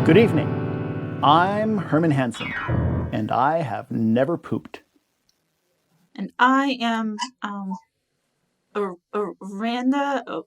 Good evening. I'm Herman Hanson, and I have never pooped. And I am Randa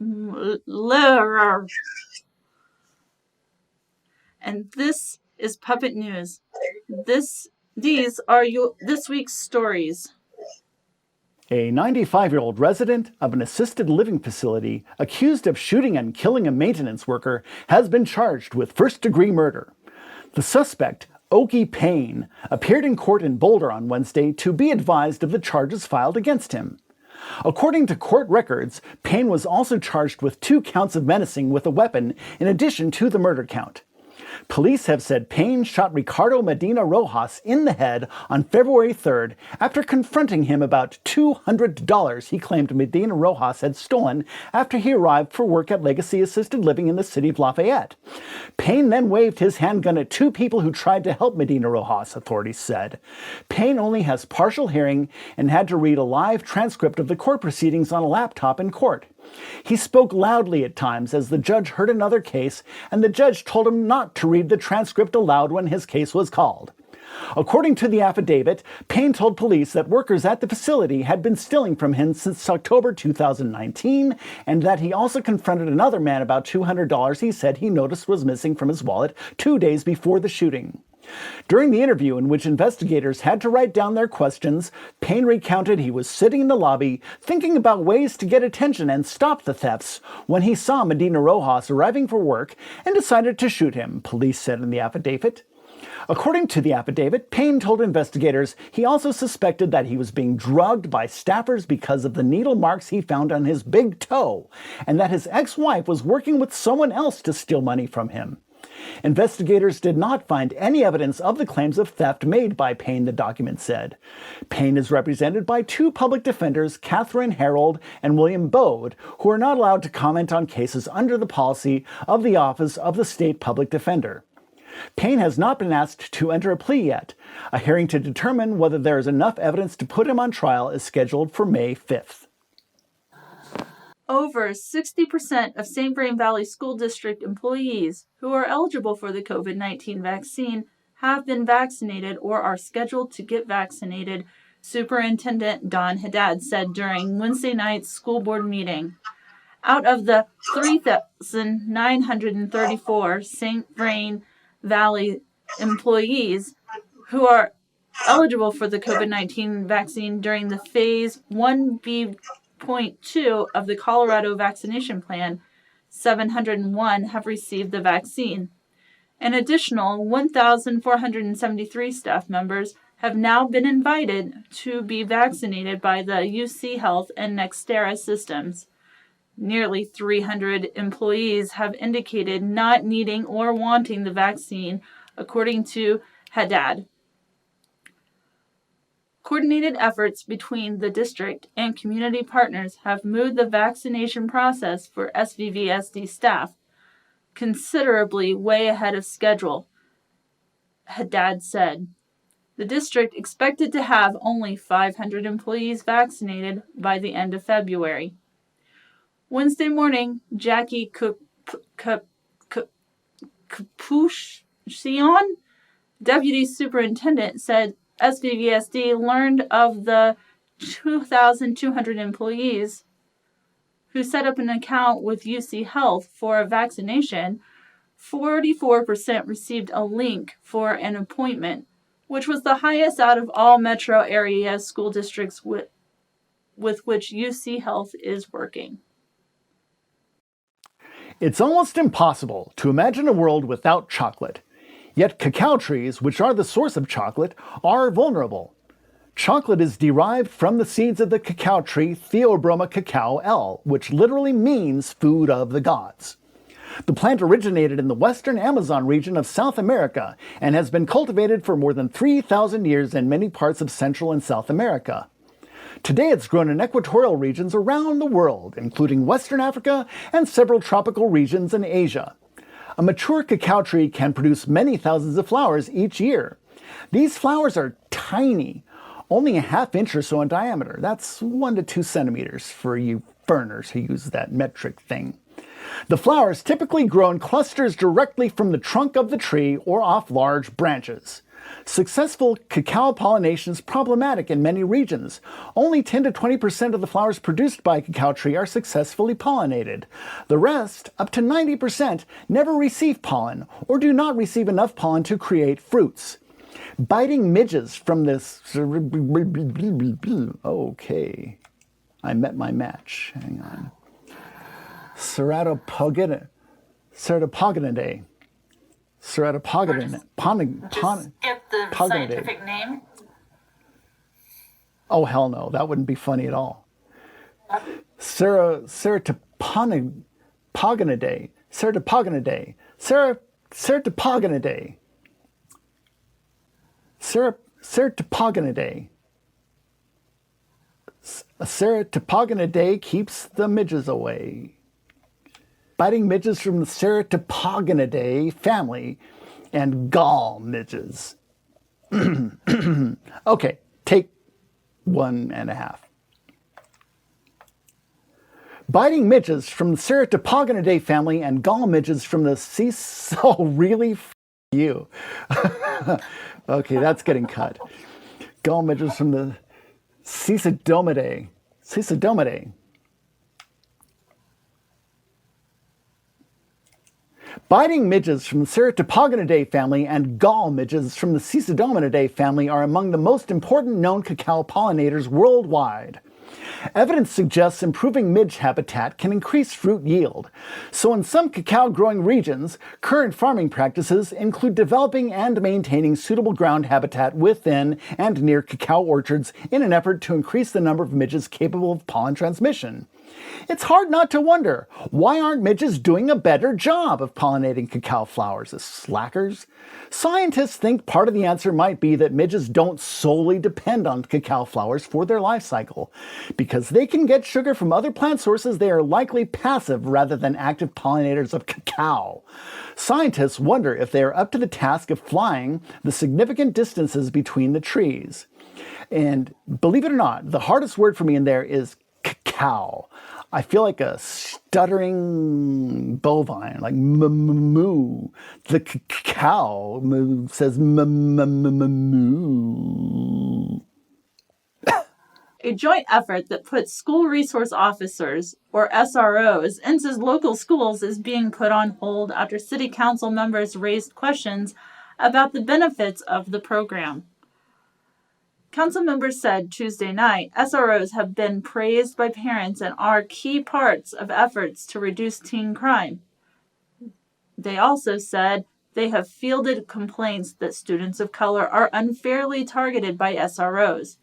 Lehrer. And this is Puppet News. These are this week's stories. A 95-year-old resident of an assisted living facility accused of shooting and killing a maintenance worker has been charged with first-degree murder. The suspect, Okie Payne, appeared in court in Boulder on Wednesday to be advised of the charges filed against him. According to court records, Payne was also charged with 2 counts of menacing with a weapon in addition to the murder count. Police have said Payne shot Ricardo Medina Rojas in the head on February 3rd after confronting him about $200 he claimed Medina Rojas had stolen after he arrived for work at Legacy Assisted Living in the city of Lafayette. Payne then waved his handgun at 2 people who tried to help Medina Rojas, authorities said. Payne only has partial hearing and had to read a live transcript of the court proceedings on a laptop in court. He spoke loudly at times as the judge heard another case, and the judge told him not to read the transcript aloud when his case was called. According to the affidavit, Payne told police that workers at the facility had been stealing from him since October 2019, and that he also confronted another man about $200 he said he noticed was missing from his wallet 2 days before the shooting. During the interview, in which investigators had to write down their questions, Payne recounted he was sitting in the lobby thinking about ways to get attention and stop the thefts when he saw Medina Rojas arriving for work and decided to shoot him, police said in the affidavit. According to the affidavit, Payne told investigators he also suspected that he was being drugged by staffers because of the needle marks he found on his big toe, and that his ex-wife was working with someone else to steal money from him. Investigators did not find any evidence of the claims of theft made by Payne, the document said. Payne is represented by 2 public defenders, Catherine Harold and William Bode, who are not allowed to comment on cases under the policy of the Office of the State Public Defender. Payne has not been asked to enter a plea yet. A hearing to determine whether there is enough evidence to put him on trial is scheduled for May 5th. Over 60% of St. Vrain Valley School District employees who are eligible for the COVID-19 vaccine have been vaccinated or are scheduled to get vaccinated, Superintendent Don Haddad said during Wednesday night's school board meeting. Out of the 3,934 St. Vrain Valley employees who are eligible for the COVID-19 vaccine during the Phase 1B.2 of the Colorado vaccination plan, 701 have received the vaccine. An additional 1,473 staff members have now been invited to be vaccinated by the UC Health and Nextera systems. Nearly 300 employees have indicated not needing or wanting the vaccine, according to Haddad. Coordinated efforts between the district and community partners have moved the vaccination process for SVVSD staff considerably way ahead of schedule, Haddad said. The district expected to have only 500 employees vaccinated by the end of February. Wednesday morning, Jackie Kapushian, deputy superintendent, said SVVSD learned of the 2,200 employees who set up an account with UC Health for a vaccination. 44% received a link for an appointment, which was the highest out of all metro area school districts with which UC Health is working. It's almost impossible to imagine a world without chocolate. Yet cacao trees, which are the source of chocolate, are vulnerable. Chocolate is derived from the seeds of the cacao tree Theobroma cacao L, which literally means food of the gods. The plant originated in the western Amazon region of South America and has been cultivated for more than 3,000 years in many parts of Central and South America. Today it's grown in equatorial regions around the world, including Western Africa and several tropical regions in Asia. A mature cacao tree can produce many thousands of flowers each year. These flowers are tiny, only a ½ inch or so in diameter. That's 1 to 2 centimeters for you ferners who use that metric thing. The flowers typically grow in clusters directly from the trunk of the tree or off large branches. Successful cacao pollination is problematic in many regions. Only 10 to 20% of the flowers produced by a cacao tree are successfully pollinated. The rest, up to 90%, never receive pollen or do not receive enough pollen to create fruits. Biting midges from this... Okay, I met my match. Hang on. Ceratopogonidae. Ceratopogonidae. Just skip the scientific name. Oh, hell no. That wouldn't be funny at all. Ceratopogonidae. Ceratopogonidae. Ceratopogonidae. Ceratopogonidae. A ceratopogonidae keeps the midges away. Biting midges from the Ceratopogonidae family and gall midges. Okay, take 1.5. Biting midges from the Ceratopogonidae family and gall midges from the Oh, really? You. Okay, that's getting cut. Gall midges from the Cicodomidae. Cicodomidae. Biting midges from the Ceratopogonidae family and gall midges from the Cicodominidae family are among the most important known cacao pollinators worldwide. Evidence suggests improving midge habitat can increase fruit yield. So in some cacao growing regions, current farming practices include developing and maintaining suitable ground habitat within and near cacao orchards in an effort to increase the number of midges capable of pollen transmission. It's hard not to wonder, why aren't midges doing a better job of pollinating cacao flowers as slackers? Scientists think part of the answer might be that midges don't solely depend on cacao flowers for their life cycle. Because they can get sugar from other plant sources, they are likely passive rather than active pollinators of cacao. Scientists wonder if they are up to the task of flying the significant distances between the trees. And believe it or not, the hardest word for me in there is cacao. I feel like a stuttering bovine, like moo. The cacao says moo. A joint effort that puts school resource officers, or SROs, into local schools is being put on hold after city council members raised questions about the benefits of the program. Council members said Tuesday night SROs have been praised by parents and are key parts of efforts to reduce teen crime. They also said they have fielded complaints that students of color are unfairly targeted by SROs.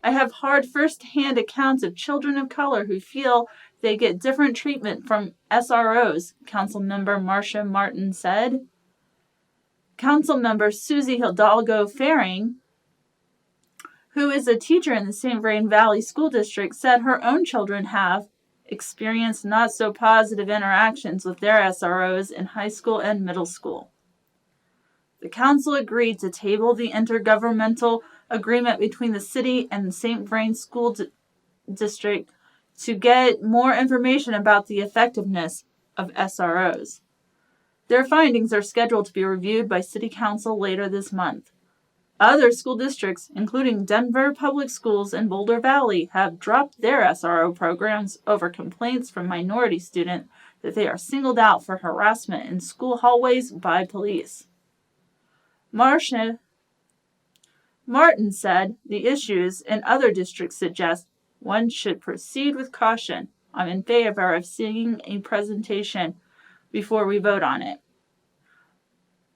I have heard first-hand accounts of children of color who feel they get different treatment from SROs, Councilmember Marcia Martin said. Councilmember Susie Hidalgo Faring, who is a teacher in the St. Vrain Valley School District, said her own children have experienced not so positive interactions with their SROs in high school and middle school. The council agreed to table the intergovernmental agreement between the city and the St. Vrain School District to get more information about the effectiveness of SROs. Their findings are scheduled to be reviewed by City Council later this month. Other school districts, including Denver Public Schools and Boulder Valley, have dropped their SRO programs over complaints from minority students that they are singled out for harassment in school hallways by police. Martin said the issues in other districts suggest one should proceed with caution. I'm in favor of seeing a presentation before we vote on it.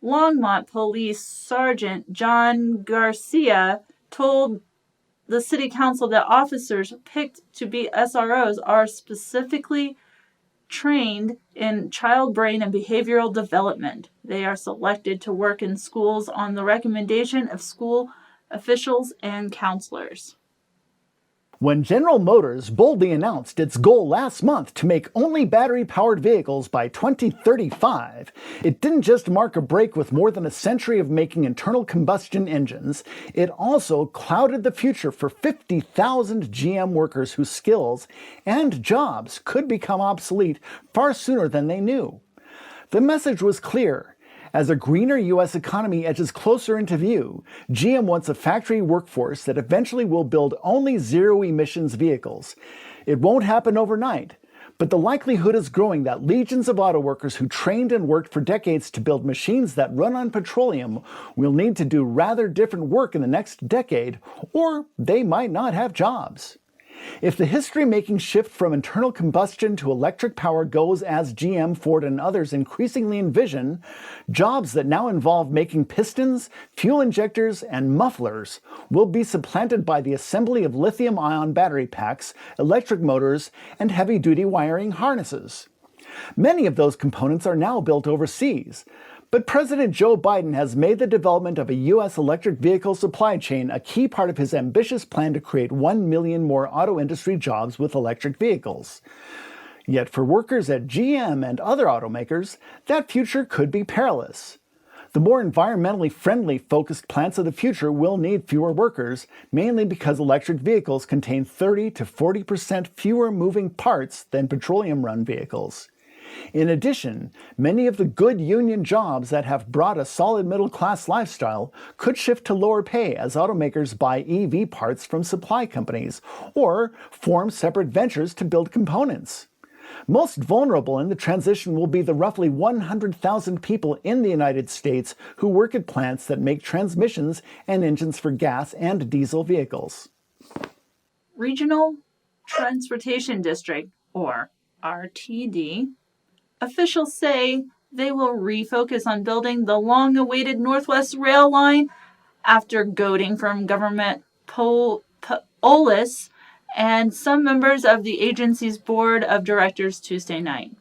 Longmont Police Sergeant John Garcia told the City Council that officers picked to be SROs are specifically trained in child brain and behavioral development. They are selected to work in schools on the recommendation of school officials and counselors. When General Motors boldly announced its goal last month to make only battery-powered vehicles by 2035, it didn't just mark a break with more than a century of making internal combustion engines, it also clouded the future for 50,000 GM workers whose skills and jobs could become obsolete far sooner than they knew. The message was clear. As a greener U.S. economy edges closer into view, GM wants a factory workforce that eventually will build only zero-emissions vehicles. It won't happen overnight, but the likelihood is growing that legions of auto workers who trained and worked for decades to build machines that run on petroleum will need to do rather different work in the next decade, or they might not have jobs. If the history-making shift from internal combustion to electric power goes as GM, Ford, and others increasingly envision, jobs that now involve making pistons, fuel injectors, and mufflers will be supplanted by the assembly of lithium-ion battery packs, electric motors, and heavy-duty wiring harnesses. Many of those components are now built overseas, but President Joe Biden has made the development of a U.S. electric vehicle supply chain a key part of his ambitious plan to create 1 million more auto industry jobs with electric vehicles. Yet for workers at GM and other automakers, that future could be perilous. The more environmentally friendly focused plants of the future will need fewer workers, mainly because electric vehicles contain 30 to 40% fewer moving parts than petroleum-run vehicles. In addition, many of the good union jobs that have brought a solid middle-class lifestyle could shift to lower pay as automakers buy EV parts from supply companies or form separate ventures to build components. Most vulnerable in the transition will be the roughly 100,000 people in the United States who work at plants that make transmissions and engines for gas and diesel vehicles. Regional Transportation District, or RTD, officials say they will refocus on building the long-awaited Northwest Rail line after goading from government police and some members of the agency's board of directors Tuesday night.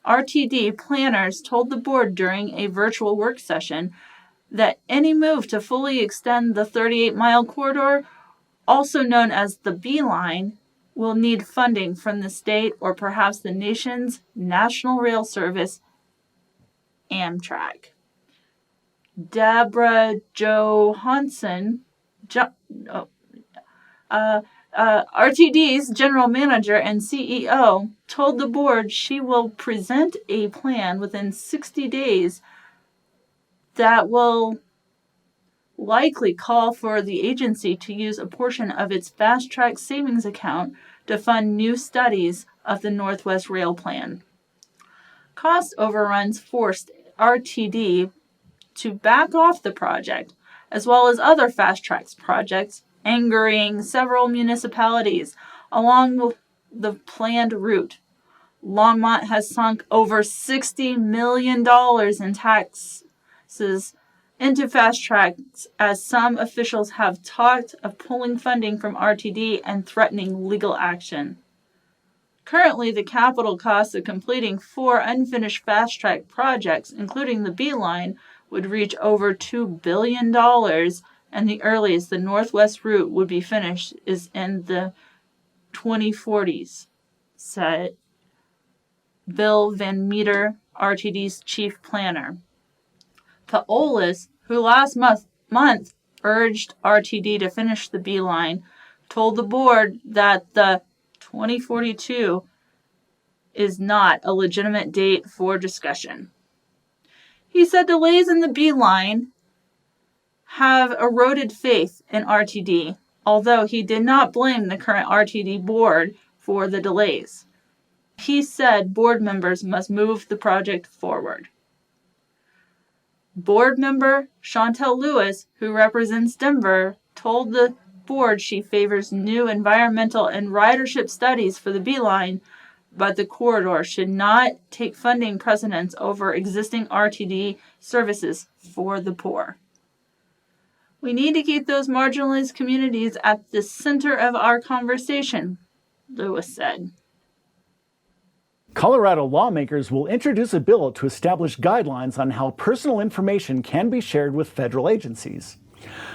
RTD planners told the board during a virtual work session that any move to fully extend the 38-mile corridor, also known as the B line, will need funding from the state or perhaps the nation's national rail service, Amtrak. Deborah Hanson, RTD's general manager and CEO, told the board she will present a plan within 60 days that will likely call for the agency to use a portion of its fast-track savings account to fund new studies of the Northwest Rail Plan. Cost overruns forced RTD to back off the project, as well as other fast-track projects, angering several municipalities along the planned route. Longmont has sunk over $60 million in taxes into fast tracks, as some officials have talked of pulling funding from RTD and threatening legal action. Currently, the capital cost of completing 4 unfinished fast track projects, including the B line, would reach over $2 billion, and the earliest the Northwest route would be finished is in the 2040s, said Bill Van Meter, RTD's chief planner. Paolis, who last month urged RTD to finish the B line, told the board that the 2042 is not a legitimate date for discussion. He said delays in the B line have eroded faith in RTD, although he did not blame the current RTD board for the delays. He said board members must move the project forward. Board member Chantel Lewis, who represents Denver, told the board she favors new environmental and ridership studies for the B line, but the corridor should not take funding precedence over existing RTD services for the poor. We need to keep those marginalized communities at the center of our conversation, Lewis said. Colorado lawmakers will introduce a bill to establish guidelines on how personal information can be shared with federal agencies.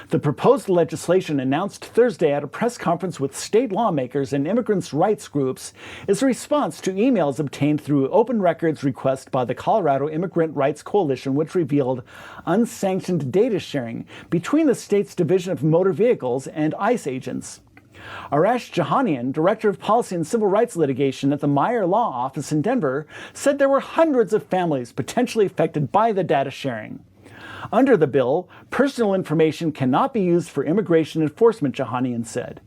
The proposed legislation, announced Thursday at a press conference with state lawmakers and immigrants' rights groups, is a response to emails obtained through open records request by the Colorado Immigrant Rights Coalition, which revealed unsanctioned data sharing between the state's Division of Motor Vehicles and ICE agents. Arash Jahanian, Director of Policy and Civil Rights Litigation at the Meyer Law Office in Denver, said there were hundreds of families potentially affected by the data sharing. Under the bill, personal information cannot be used for immigration enforcement, Jahanian said.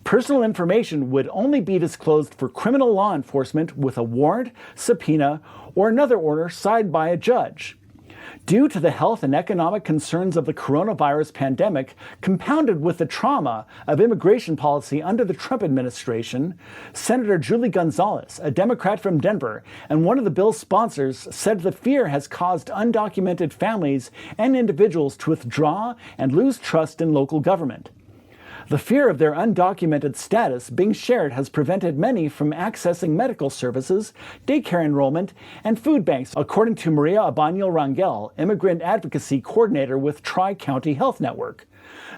Personal information would only be disclosed for criminal law enforcement with a warrant, subpoena, or another order signed by a judge. Due to the health and economic concerns of the coronavirus pandemic, compounded with the trauma of immigration policy under the Trump administration, Senator Julie Gonzalez, a Democrat from Denver and one of the bill's sponsors, said the fear has caused undocumented families and individuals to withdraw and lose trust in local government. The fear of their undocumented status being shared has prevented many from accessing medical services, daycare enrollment, and food banks, according to Maria Abaniel Rangel, immigrant advocacy coordinator with Tri-County Health Network.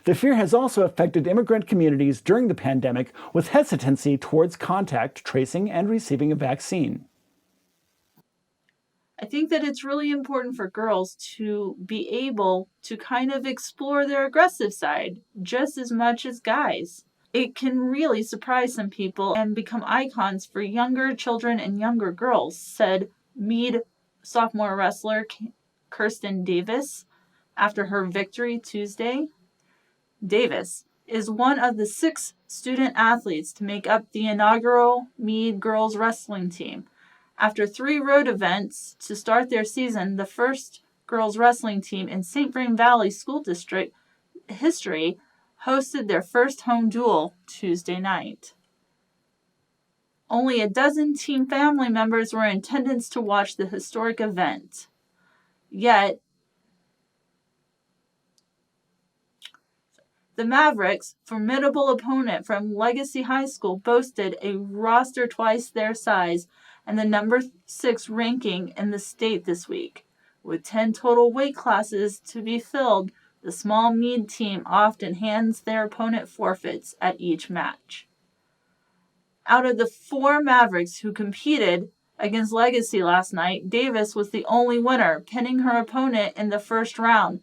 The fear has also affected immigrant communities during the pandemic, with hesitancy towards contact tracing and receiving a vaccine. I think that it's really important for girls to be able to kind of explore their aggressive side just as much as guys. It can really surprise some people and become icons for younger children and younger girls, said Meade sophomore wrestler Kirsten Davis after her victory Tuesday. Davis is one of the 6 student athletes to make up the inaugural Meade girls wrestling team. After 3 road events to start their season, the first girls wrestling team in St. Vrain Valley School District history hosted their first home duel Tuesday night. Only a dozen team family members were in attendance to watch the historic event. Yet, the Mavericks, formidable opponent from Legacy High School, boasted a roster twice their size and the number 6 ranking in the state this week. With 10 total weight classes to be filled, the small Meade team often hands their opponent forfeits at each match. Out of the 4 Mavericks who competed against Legacy last night, Davis was the only winner, pinning her opponent in the first round.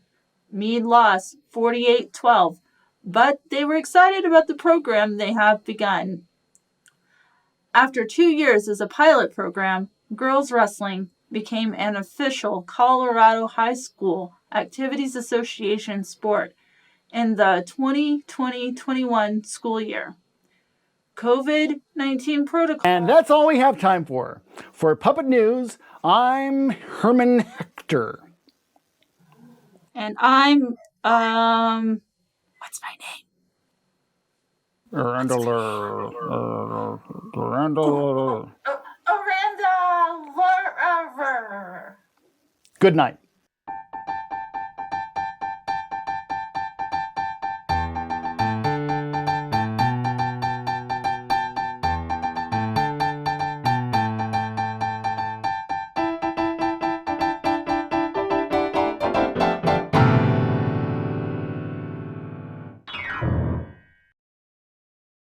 Meade lost 48-12, but they were excited about the program they have begun. After 2 years as a pilot program, girls wrestling became an official Colorado High School Activities Association sport in the 2020-21 school year. COVID-19 protocol. And that's all we have time for. For Puppet News, I'm Herman Hector. And I'm, what's my name? Randall. Miranda. Good night.